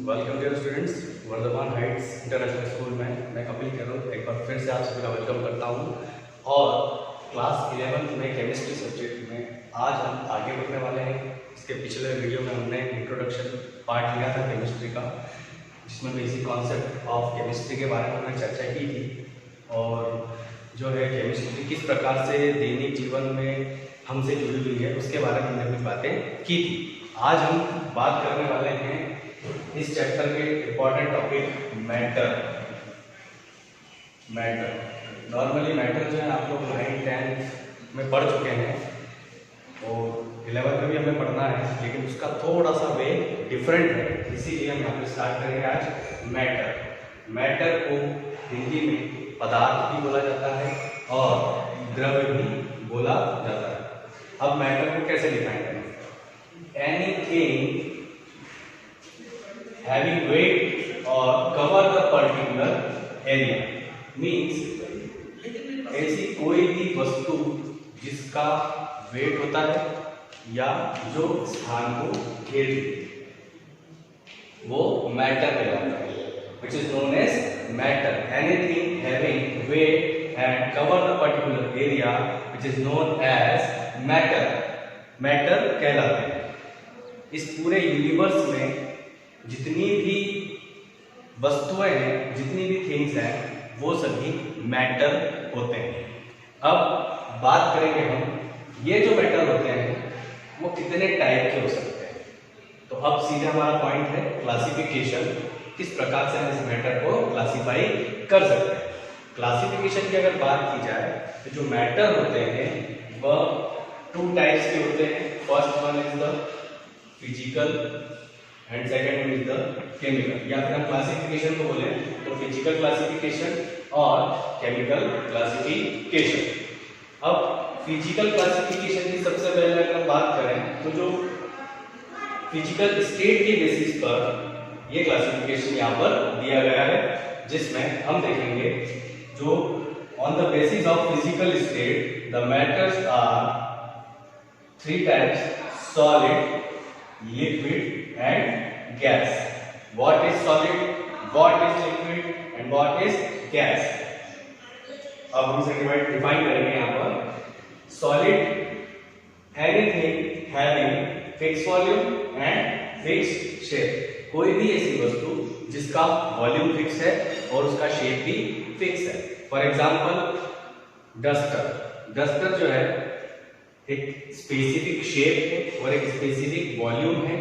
Welcome dear students, Vardhman Heights International School में मैं Kapil carol एक बार फिर से आप सभी का वेलकम करता हूं। और क्लास 11th में केमिस्ट्री सब्जेक्ट में आज हम आगे बढ़ने वाले हैं। इसके पिछले वीडियो में हमने इंट्रोडक्शन पार्ट लिया था केमिस्ट्री का, जिसमें बेसिक कॉन्सेप्ट ऑफ केमिस्ट्री के बारे में हमने चर्चा की थी और जो है केमिस्ट्री किस प्रकार से दैनिक जीवन में हमसे जुड़ी हुई है उसके बारे में हमने कुछ बातें की थी। आज हम बात करने वाले हैं इस चैप्टर के important topic matter. Normally matter जो है आप लोग 9th 10th में पढ़ चुके हैं और 11th में भी हमें पढ़ना है, लेकिन उसका थोड़ा सा वे डिफरेंट है, इसीलिए हम यहाँ पे स्टार्ट करेंगे आज मैटर। मैटर को हिंदी में पदार्थ भी बोला जाता है और द्रव्य भी बोला जाता है। अब मैटर को कैसे डिफाइन करेंगे? Anything having weight or cover the particular area means ऐसी कोई भी वस्तु जिसका वेट होता है या जो स्थान को घेरती है वो मैटर कहलाता है, which is known as matter. Anything having weight and cover the particular area which is known as matter. Matter कहलाते हैं। इस पूरे यूनिवर्स में जितनी भी वस्तुएं हैं, जितनी भी थिंग्स हैं, वो सभी मैटर होते हैं। अब बात करेंगे हम ये जो मैटर होते हैं वो कितने टाइप के हो सकते हैं। तो अब सीधे हमारा पॉइंट है क्लासिफिकेशन, किस प्रकार से हम इस मैटर को क्लासिफाई कर सकते हैं। क्लासिफिकेशन की अगर बात की जाए तो जो मैटर होते हैं वह 2 टाइप्स के होते हैं। First one is the physical and second one is the chemical, या फिर हम क्लासिफिकेशन को बोले तो फिजिकल क्लासिफिकेशन और केमिकल क्लासिफिकेशन। अब फिजिकल क्लासिफिकेशन की सबसे पहले अगर हम बात करें तो जो फिजिकल स्टेट के बेसिस पर ये क्लासिफिकेशन यहाँ पर दिया गया है, जिसमें हम देखेंगे जो on the basis of physical state the matters are 3 types: solid, liquid and gas. What is solid, what is liquid and what is gas? अब हम इसे डिफाइन करेंगे यहाँ पर। Solid anything having fix volume and fix shape, कोई भी ऐसी वस्तु जिसका वॉल्यूम फिक्स है और उसका शेप भी फिक्स है। फॉर एग्जांपल डस्टर जो है एक स्पेसिफिक शेप है और एक स्पेसिफिक वॉल्यूम है,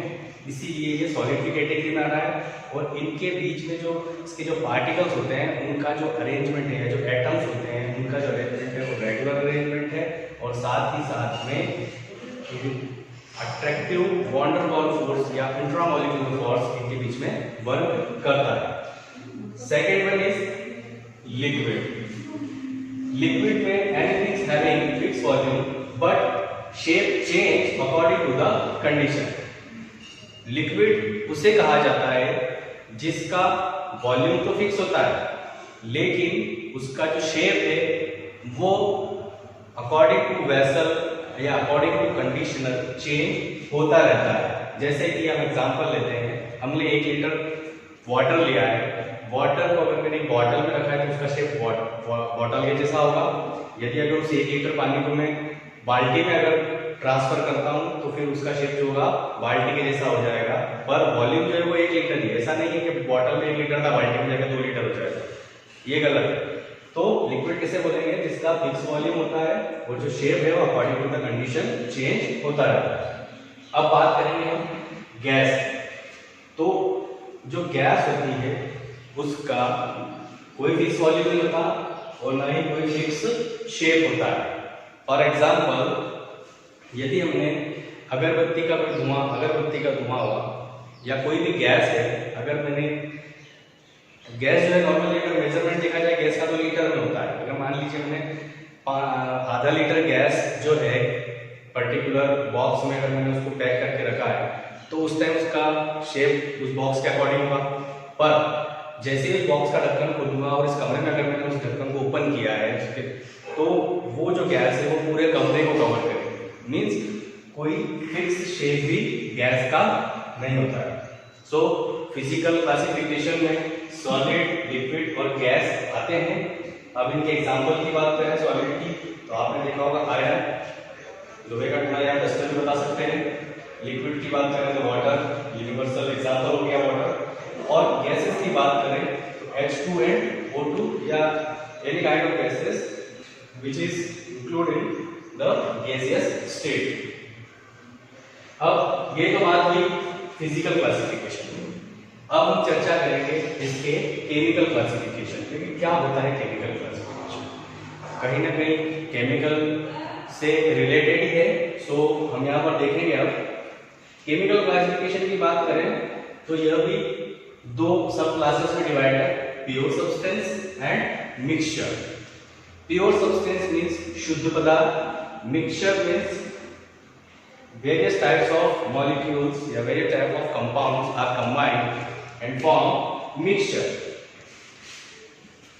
इसीलिए ये सॉलिड की कैटेगरी में आ रहा है। और इनके बीच में जो इसके जो पार्टिकल्स होते हैं उनका जो अरेंजमेंट है, जो एटम्स होते हैं उनका जो अरेंजमेंट है वो रेगुलर अरेंजमेंट है और साथ ही साथ में attractive van der Waal force या इंट्रामॉलिक्यूलर फोर्स इनके बीच में वर्क करता है। Second one is liquid. Liquid में anything having fix volume but shape change according to the condition. Liquid उसे कहा जाता है जिसका वॉल्यूम तो फिक्स होता है लेकिन उसका जो शेप है वो अकॉर्डिंग टू वेसल या अकॉर्डिंग टू कंडीशनर चेंज होता रहता है। जैसे कि हम एग्जांपल लेते हैं, हमने 1 लीटर वाटर लिया है, वाटर को अगर मैंने एक बॉटल में रखा है तो उसका शेप बॉटल के जैसा होगा। यदि अगर उस 1 लीटर पानी को मैं बाल्टी में अगर ट्रांसफर करता हूं तो फिर उसका शेप जो होगा बाल्टी के जैसा हो जाएगा, पर वॉल्यूम जो है वो 1 लीटर ही। ऐसा नहीं है कि बॉटल में 1 लीटर था, बाल्टी में जाकर 2 लीटर हो जाएगा, ये गलत है। तो लिक्विड किसे बोलेंगे? जिसका फिक्स वॉल्यूम होता है और जो शेप है वो according to the condition change होता रहता है। अब बात करेंगे हम गैस। तो जो गैस होती है उसका कोई फिक्स वॉल्यूम नहीं होता और ना ही कोई फिक्स शेप होता है। फॉर एग्जाम्पल, यदि हमने अगरबत्ती का धुआं हुआ या कोई भी गैस है, अगर मैंने गैस जो है नॉर्मली अगर मेजरमेंट देखा जाए गैस का तो लीटर में होता है। अगर मान लीजिए मैंने आधा लीटर गैस जो है पर्टिकुलर बॉक्स में अगर मैंने उसको पैक करके रखा है तो उस टाइम उसका शेप उस बॉक्स के अकॉर्डिंग होगा, पर जैसे ही बॉक्स का ढक्कन खोलूंगा और इस कमरे में अगर मैंने उस ढक्कन को ओपन किया है तो वो जो गैस है वो पूरे कमरे को कवर करेगी। मीन्स कोई फिक्स शेप भी गैस का नहीं होता है। सो फिजिकल क्लासिफिकेशन में सॉलिड, लिक्विड और गैस आते हैं। अब इनके एग्जांपल की बात करें सॉलिड की, तो आपने देखा होगा आयरन, लोहे का टुकड़ा या डस्टर भी बता सकते हैं। लिक्विड की बात करें तो वाटर, यूनिवर्सल एग्जांपल हो गया वाटर। और गैसेस की बात करें तो H2 and O2 या any kind of gases which is included in the gaseous state। अब ये तो बात हुई फिजिकल क्लासिफिकेशन। अब हम चर्चा करेंगे इसके केमिकल क्लासिफिकेशन, क्योंकि क्या होता है केमिकल क्लासिफिकेशन, कहीं ना कहीं केमिकल से रिलेटेड ही है। सो हम यहाँ पर देखेंगे। अब केमिकल क्लासिफिकेशन की बात करें तो यह भी दो सब क्लासेस में डिवाइड है, pure substance and mixture. Pure substance means शुद्ध पदार्थ, mixture means various types of molecules या various type of compounds are combined and form mixture।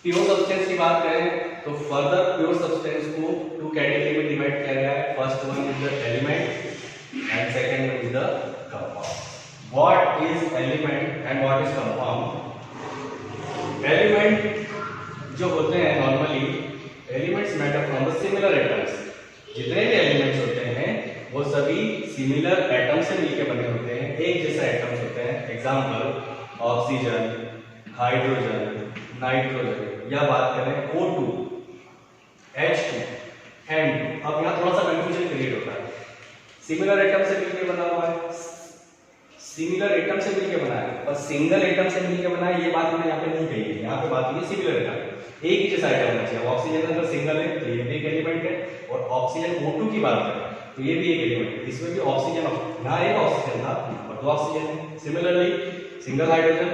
Pure substance की बात करें तो फर्दर प्योर सब्सटेंस को टू कैटेगरी में डिवाइड किया गया है। First one is the element and second one is the compound. What is element and what is compound? Element जो होते हैं normally, elements made up from the similar atoms. जितने भी एलिमेंट्स होते हैं वो सभी सिमिलर एटम से मिलकर बने होते हैं, एक जैसा एटम्स होते हैं। एग्जांपल ऑक्सीजन, हाइड्रोजन, नाइट्रोजन, या बात करें O2, H2, N2। अब यहाँ थोड़ा सा कंफ्यूजन क्रिएट होता है। सिमिलर एटम से मिलकर बना हुआ है, सिमिलर एटम से मिलकर बना है, और सिंगल एटम से मिलकर बना है, ये बात मैंने यहाँ पे नहीं कही है। यहाँ पे बात की सिमिलर एटम, एक ही जैसा एटम होना चाहिए। ऑक्सीजन अगर सिंगल है तो ये भी एक एलिमेंट है, और ऑक्सीजन O2 की बात करें तो ये भी एक एलिमेंट है। इसमें भी ऑक्सीजन, यहाँ एक ऑक्सीजन था और दो ऑक्सीजन है। सिमिलरली सिंगल हाइड्रोजन,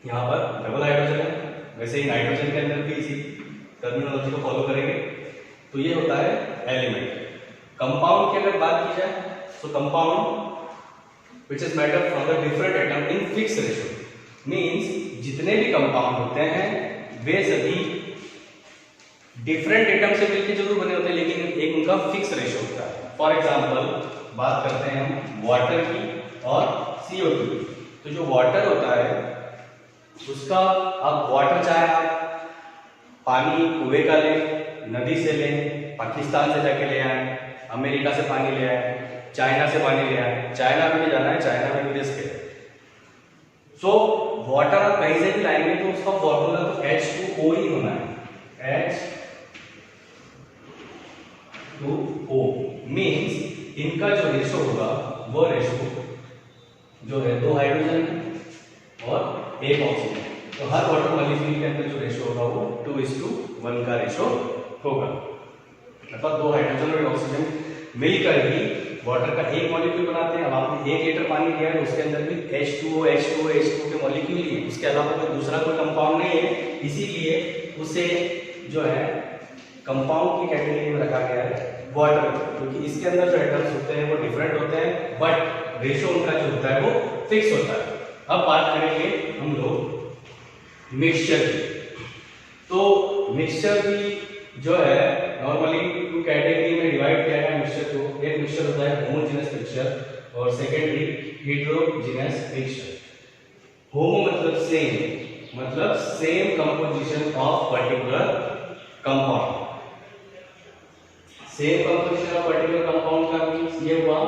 यहाँ पर डबल हाइड्रोजन है। वैसे ही नाइट्रोजन के अंदर भी इसी टर्मिनोलॉजी को फॉलो करेंगे। तो ये होता है एलिमेंट। कंपाउंड की अगर बात की जाए तो compound which is made up from the different atom in fixed ratio, means जितने भी कंपाउंड होते हैं वे सभी डिफरेंट एटम से मिलकर जरूर बने होते हैं, लेकिन एक उनका फिक्स रेशियो होता है। फॉर एग्जांपल बात करते हैं हम वाटर की और CO2 की। तो जो वाटर होता है उसका, अब वाटर चाहे आप पानी कुएं का लें, नदी से लें, पाकिस्तान से जाके ले आए, अमेरिका से पानी ले आए, चाइना से पानी ले आए। चाइना में भी जाना है, चाइना में भी रिस्क है। सो वाटर आप कहीं से भी लाएंगे तो उसका फॉर्मूला तो H2O ही होना है। H2O मीन्स इनका जो रेशो होगा वो रेशो जो है 2 हाइड्रोजन और 1 ऑक्सीजन। तो हर वाटर मॉलिक्यूल के अंदर जो रेशो होगा वो 2:1 का रेशो होगा। मतलब 2 हाइड्रोजन और 1 ऑक्सीजन मिलकर ही वाटर का एक मॉलिक्यूल बनाते हैं। अब आपने 1 लीटर पानी लिया है, उसके अंदर भी H2O के मॉलिक्यूल ही है, उसके अलावा कोई दूसरा कोई कंपाउंड नहीं है। इसीलिए उसे जो है कंपाउंड की कैटेगरी में रखा गया है वाटर, क्योंकि इसके अंदर जो एटम्स होते हैं वो डिफरेंट होते हैं, बट रेशो उनका जो होता है वो फिक्स होता है। अब बात करेंगे हम लोग मिक्सचर की। तो मिक्सचर भी जो है नॉर्मली 2 कैटेगरी में डिवाइड किया गया है मिक्सचर को। एक मिक्सचर होता है होमोजेनस मिक्सचर और सेकेंडरी हेटेरोजेनस मिक्सचर। होमो मतलब same composition of particular compound. Same composition of particular compound का मीन्स ये हुआ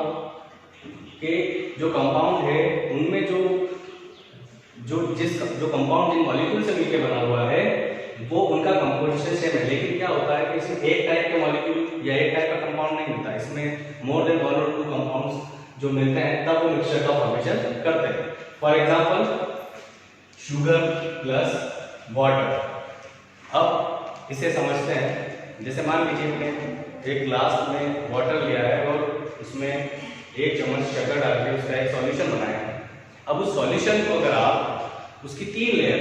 कि जो कंपाउंड है उनमें जो कंपाउंड जिन मॉलिक्यूल से मिलकर बना हुआ है वो उनका कंपोजिशन सेम है। लेकिन क्या होता है कि इसमें एक टाइप के मॉलिक्यूल या एक टाइप का कंपाउंड नहीं मिलता, इसमें मोर देन 1 और 2 कंपाउंड्स जो मिलते हैं तब वो मिक्सचर का फॉर्मेशन करते हैं। For example sugar plus water. अब इसे समझते हैं। जैसे मान लीजिए हमने एक ग्लास में वाटर लिया है और उसमें 1 चम्मच शक्कर डाल के उसका एक सॉल्यूशन बनाया है। अब उस सॉल्यूशन को अगर आप उसकी 3 लेयर,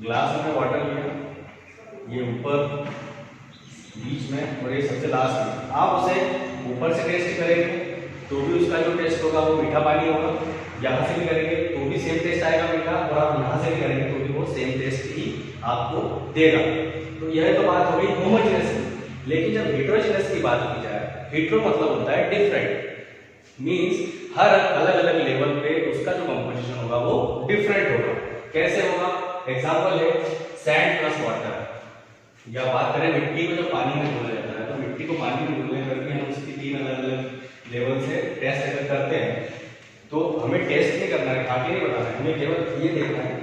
ग्लास में वाटर लिया, ये ऊपर, बीच में और ये सबसे लास्ट में, आप उसे ऊपर से टेस्ट करेंगे तो भी उसका जो टेस्ट होगा वो मीठा पानी होगा। यहाँ से भी करेंगे तो भी सेम टेस्ट आएगा मीठा, और आप यहाँ से भी करेंगे तो भी वो सेम टेस्ट ही आपको देगा। तो यह तो बात हो गई होमोजेनस की। लेकिन जब हेटेरोजेनस की बात की जाए, हेटेरो मतलब होता है डिफरेंट, मीन्स हर अलग अलग लेवल पे उसका जो कंपोजिशन होगा वो डिफरेंट होगा। कैसे होगा? एग्जांपल है सैंड प्लस वाटर, या बात करें मिट्टी को जो पानी में घोला जाता है, तो मिट्टी को पानी में घोलने करके हम उसकी 3 अलग अलग लेवल से टेस्ट अगर करते हैं, तो हमें टेस्ट नहीं करना है, आगे नहीं बताना है, हमें केवल ये देखना है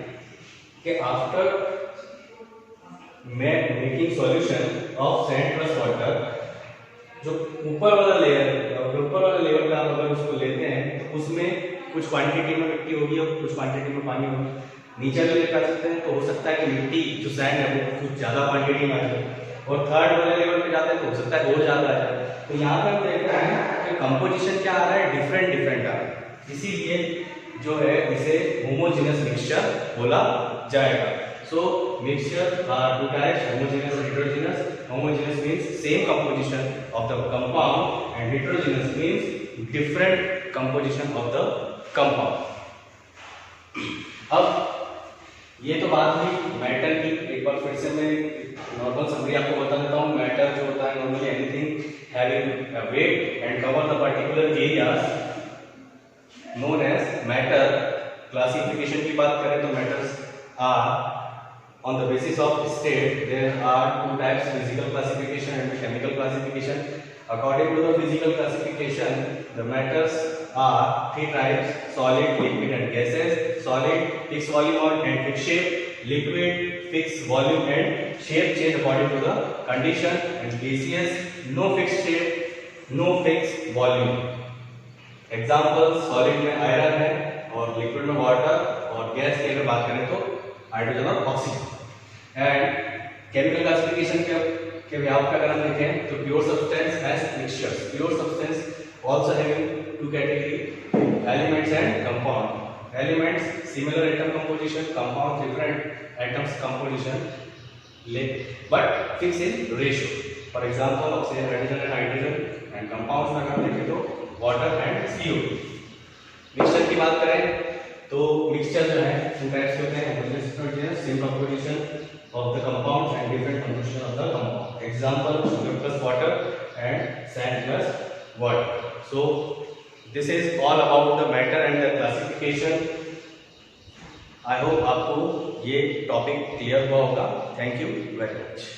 कि after making solution of sand plus water, जो ऊपर वाला लेवल का आप अगर उसको लेते हैं तो उसमें कुछ क्वांटिटी में मिट्टी होगी और कुछ क्वांटिटी में पानी होगा। नीचे वाले लेकर सकते हैं तो हो सकता है कि मिट्टी जो सैंड है वो कुछ ज़्यादा क्वांटिटी में आ जाए, और थर्ड वाले लेवल पे जाते हैं तो हो सकता है और ज़्यादा आ जाए। तो यहाँ पे हम देख रहे हैं कि कंपोजिशन क्या आ रहा है, डिफरेंट आ रहा है, इसीलिए जो है इसे होमोजेनस मिक्सचर बोला जाएगा। So mixture are two types, homogeneous and heterogeneous. Homogeneous means same composition of the compound and heterogeneous means different composition of the compound. अब ये तो बात हुई मैटर की। एक बार फिर से मैं नॉर्मल समरी आपको बता देता हूँ। मैटर जो होता है normally anything having a weight and cover the particular areas known as matter. Classification की बात करें तो matters are on the basis of state. There are two types, physical classification and chemical classification. According to the physical classification, the matters are 3 types: solid, liquid and gases. Solid, fixed volume and fixed shape. Liquid, fixed volume and shape change according to the condition. And gaseous, no fixed shape, no fixed volume. Example, solid में iron है और liquid में water, और gas की अगर बात करें तो हाइड्रोजन और ऑक्सीजन। एंड केमिकल क्लासिफिकेशन के व्याप का अगर हम देखें तो pure substance as mixtures. Pure substance also having 2 category, elements and compound. Elements similar atom composition, compound different atoms composition but fix in ratio. For example oxygen, hydrogen and hydrogen. And compounds में अगर देखें तो water and CO2। Mixture की बात करें तो mixture जो है 2 टाइप्स के होते हैं, homogeneous and heterogeneous. Same composition of the compounds and different composition of the compound. Example, sugar plus water and sand plus water. So this is all about the matter and the classification. I hope आपको ये topic clear हुआ होगा। Thank you very much.